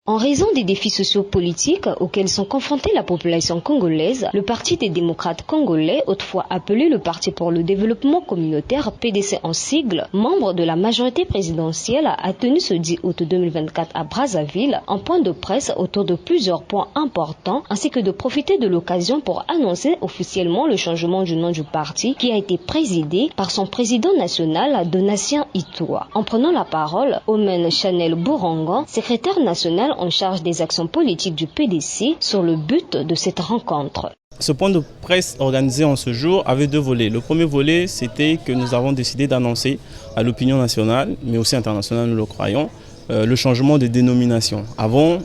En raison des défis sociopolitiques auxquels sont confrontées la population congolaise, le Parti des démocrates congolais, autrefois appelé le Parti pour le développement communautaire, PDC en sigle, membre de la majorité présidentielle, a tenu ce 10 août 2024 à Brazzaville un point de presse autour de plusieurs points importants, ainsi que de profiter de l'occasion pour annoncer officiellement le changement du nom du parti qui a été présidé par son président national, Donatien Itoa. En prenant la parole, Omen Chanel Bourangan, secrétaire national en charge des actions politiques du PDC, sur le but de cette rencontre. Ce point de presse organisé en ce jour avait deux volets. Le premier volet, c'était que nous avons décidé d'annoncer à l'opinion nationale, mais aussi internationale, nous le croyons, le changement de dénomination.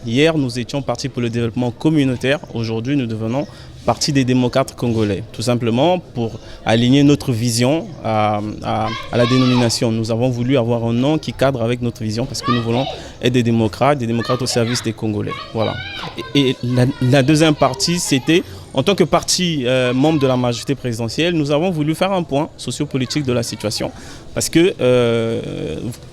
Hier, nous étions partis pour le développement communautaire. Aujourd'hui, nous devenons Parti des démocrates congolais. Tout simplement pour aligner notre vision à la dénomination. Nous avons voulu avoir un nom qui cadre avec notre vision parce que nous voulons être des démocrates au service des Congolais. Voilà. Et la deuxième partie, c'était en tant que parti membre de la majorité présidentielle, nous avons voulu faire un point sociopolitique de la situation. Parce que,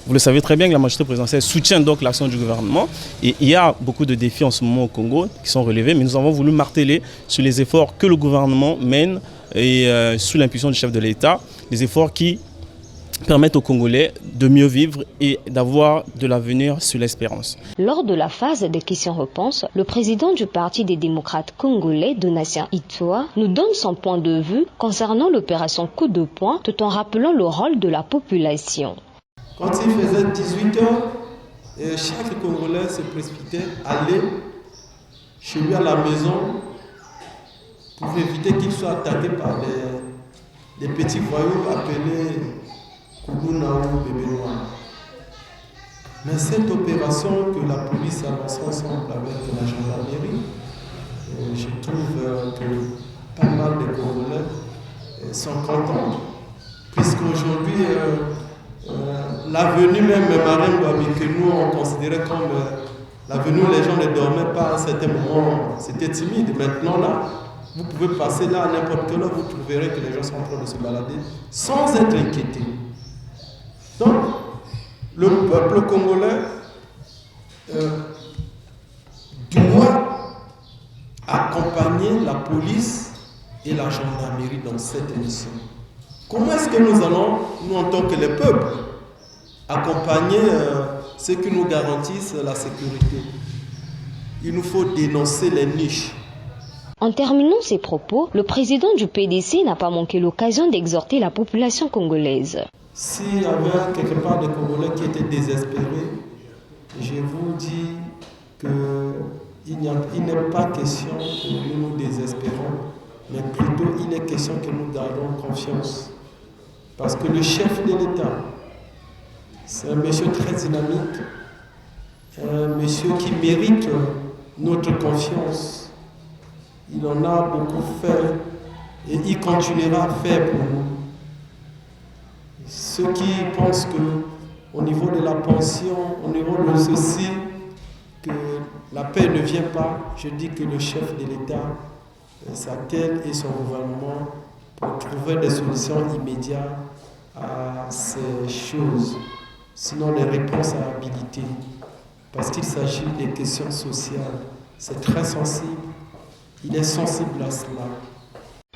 vous le savez très bien que la majorité présidentielle soutient donc l'action du gouvernement. Et il y a beaucoup de défis en ce moment au Congo qui sont relevés, mais nous avons voulu marteler sur les efforts que le gouvernement mène et sous l'impulsion du chef de l'État, les efforts qui permettent aux Congolais de mieux vivre et d'avoir de l'avenir sur l'espérance. Lors de la phase des questions-réponses, le président du Parti des démocrates congolais, Donatien Itoa, nous donne son point de vue concernant l'opération coup de poing, tout en rappelant le rôle de la population. Quand il faisait 18 heures, chaque Congolais se précipitait à aller chez lui à la maison pour éviter qu'il soit attaqué par des petits voyous appelés Kougouna ou Bébé Noir. Mais cette opération que la police a lancée ensemble avec la gendarmerie, je trouve que pas mal de Congolais sont contents, puisqu'aujourd'hui, l'avenue même Marine que nous on considérait comme l'avenue où les gens ne dormaient pas à un certain moment, c'était timide. Maintenant là, vous pouvez passer là à n'importe quelle heure, vous trouverez que les gens sont en train de se balader sans être inquiétés. Donc, le peuple congolais doit accompagner la police et la gendarmerie dans cette mission. Comment est-ce que nous allons, nous en tant que le peuple, accompagner ceux qui nous garantissent la sécurité? Il nous faut dénoncer les niches. En terminant ses propos, le président du PDC n'a pas manqué l'occasion d'exhorter la population congolaise. S'il y avait quelque part des Congolais qui étaient désespérés, je vous dis qu'il n'est pas question que nous nous désespérons, mais plutôt il est question que nous gardons confiance. Parce que le chef de l'État, c'est un monsieur très dynamique, un monsieur qui mérite notre confiance. Il en a beaucoup fait et il continuera à faire pour nous. Ceux qui pensent qu'au niveau de la pension, au niveau de ceci, que la paix ne vient pas, je dis que le chef de l'État s'attelle et son gouvernement pour trouver des solutions immédiates à ces choses. Sinon, les réponses à habiliter, parce qu'il s'agit des questions sociales, c'est très sensible. Il est sensible à cela.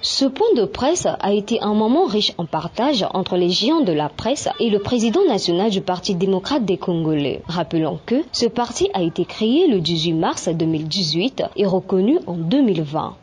Ce point de presse a été un moment riche en partage entre les géants de la presse et le président national du Parti démocrate des Congolais. Rappelons que ce parti a été créé le 18 mars 2018 et reconnu en 2020.